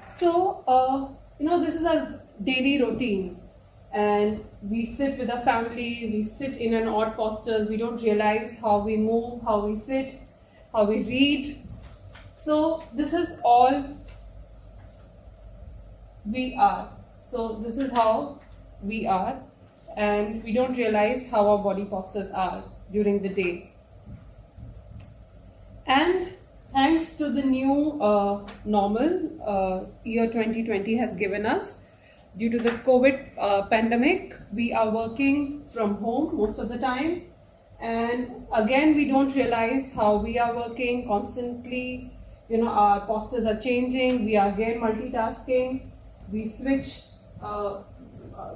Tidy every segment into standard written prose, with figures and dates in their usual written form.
So, this is our daily routines, and we sit with our family, we sit in an odd postures, we don't realize how we move, how we sit, how we read. So, this is all we are. So, this is how we are, and we don't realize how our body postures are during the day. And thanks to the new normal year 2020 has given us, due to the COVID pandemic, we are working from home most of the time. And again, we don't realize how we are working constantly. Our postures are changing. We are again multitasking. We switch,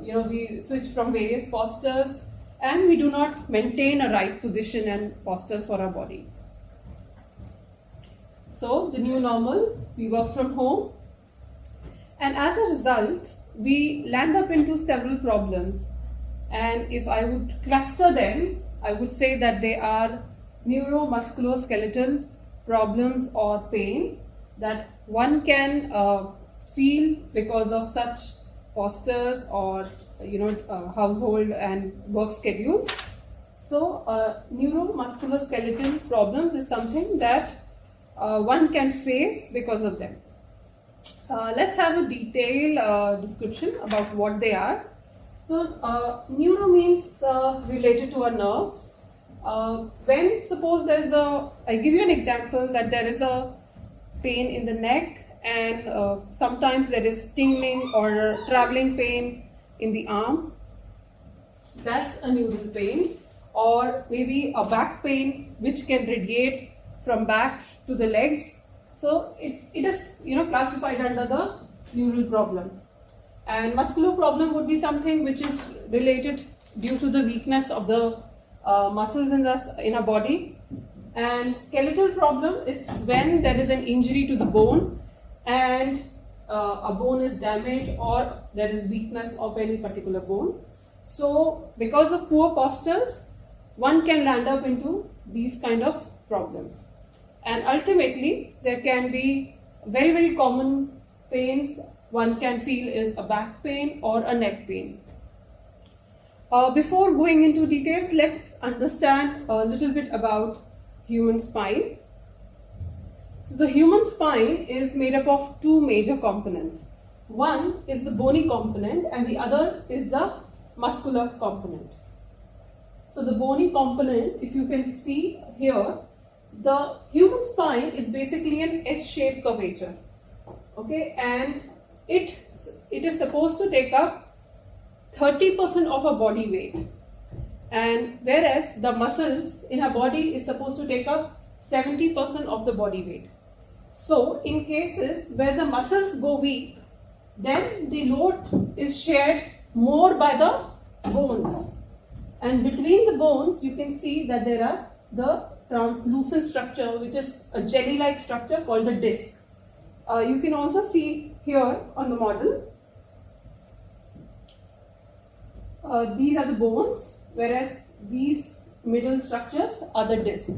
we switch from various postures, and we do not maintain a right position and postures for our body. So, the new normal, we work from home, and as a result, we land up into several problems. And if I would cluster them, I would say that they are neuromusculoskeletal problems or pain that one can feel because of such postures or household and work schedules. So, neuromusculoskeletal problems is something that one can face because of them. Let's have a detailed description about what they are. So, neuro means related to our nerves. When suppose there is I give you an example that there is a pain in the neck, and sometimes there is tingling or traveling pain in the arm. That's a neural pain, or maybe a back pain which can radiate from back to the legs. So it is classified under the neural problem. And muscular problem would be something which is related due to the weakness of the muscles in our body. And skeletal problem is when there is an injury to the bone, and a bone is damaged or there is weakness of any particular bone. So because of poor postures, one can land up into these kind of problems. And ultimately, there can be very, very common pains one can feel is a back pain or a neck pain. Before going into details, let's understand a little bit about human spine. So the human spine is made up of two major components. One is the bony component and the other is the muscular component. So the bony component, if you can see here, the human spine is basically an S-shaped curvature, okay, and it is supposed to take up 30% of our body weight, and whereas the muscles in our body is supposed to take up 70% of the body weight. So in cases where the muscles go weak, then the load is shared more by the bones, and between the bones you can see that there are the translucent structure, which is a jelly-like structure called a disc. You can also see here on the model, these are the bones, whereas these middle structures are the disc.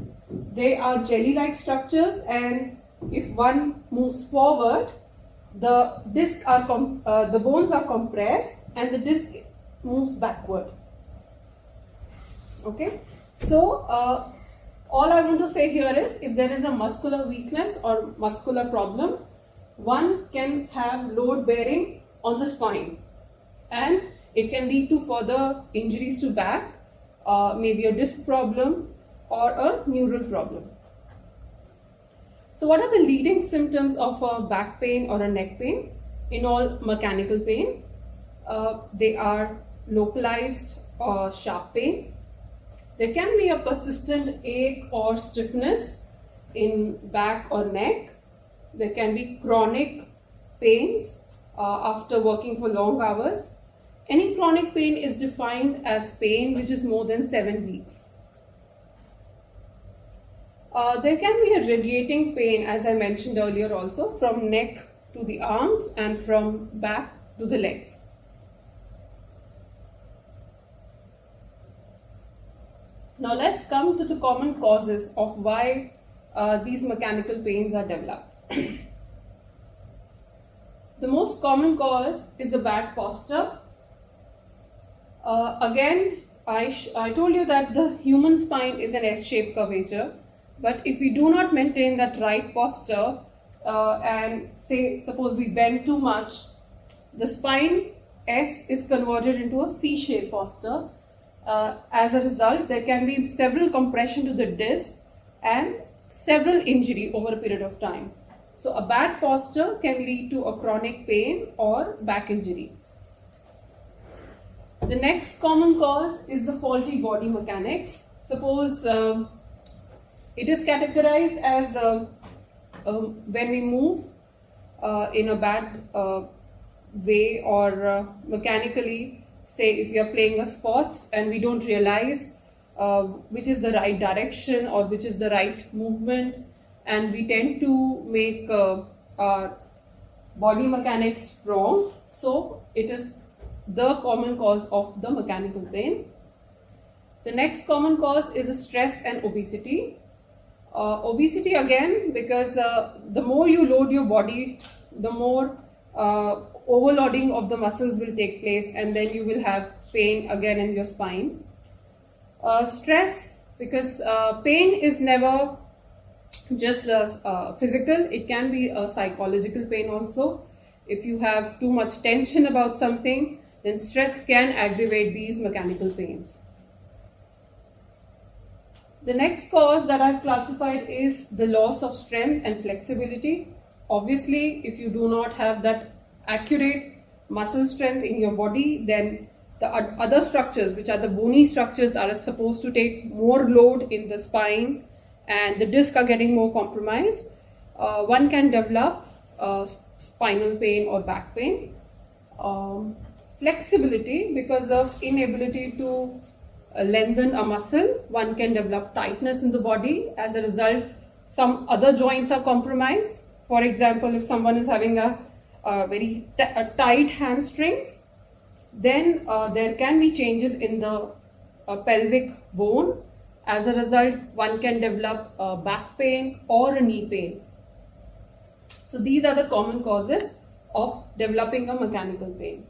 They are jelly-like structures, and if one moves forward, the bones are compressed and the disc moves backward. Okay, so all I want to say here is, if there is a muscular weakness or muscular problem, one can have load bearing on the spine, and it can lead to further injuries to back, maybe a disc problem or a neural problem. So what are the leading symptoms of a back pain or a neck pain? In all mechanical pain, they are localized or sharp pain. There can be a persistent ache or stiffness in back or neck. There can be chronic pains after working for long hours. Any chronic pain is defined as pain which is more than 7 weeks. There can be a radiating pain, as I mentioned earlier also, from neck to the arms and from back to the legs. Now let's come to the common causes of why these mechanical pains are developed. The most common cause is a bad posture. Again, I told you that the human spine is an S-shaped curvature, but if we do not maintain that right posture and suppose we bend too much, the spine S is converted into a C-shaped posture. As a result, there can be several compression to the disc and several injury over a period of time. So a bad posture can lead to a chronic pain or back injury. The next common cause is the faulty body mechanics. Suppose it is categorized as when we move in a bad way or mechanically, say if we are playing a sports and we don't realize which is the right direction or which is the right movement, and we tend to make our body mechanics wrong. So it is the common cause of the mechanical pain. The next common cause is stress and obesity. Obesity again, because the more you load your body, the more overloading of the muscles will take place, and then you will have pain again in your spine. Stress, because pain is never just physical, it can be a psychological pain also. If you have too much tension about something, then stress can aggravate these mechanical pains. The next cause that I've classified is the loss of strength and flexibility. Obviously, if you do not have that accurate muscle strength in your body, then the other structures, which are the bony structures, are supposed to take more load in the spine, and the discs are getting more compromised. One can develop spinal pain or back pain. Flexibility, because of inability to lengthen a muscle, one can develop tightness in the body. As a result, some other joints are compromised. For example, if someone is having a very tight hamstrings, then there can be changes in the pelvic bone. As a result, one can develop back pain or a knee pain. So these are the common causes of developing a mechanical pain.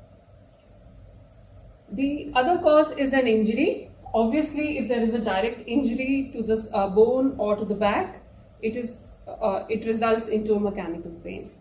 The other cause is an injury. Obviously, if there is a direct injury to this bone or to the back, it results into a mechanical pain.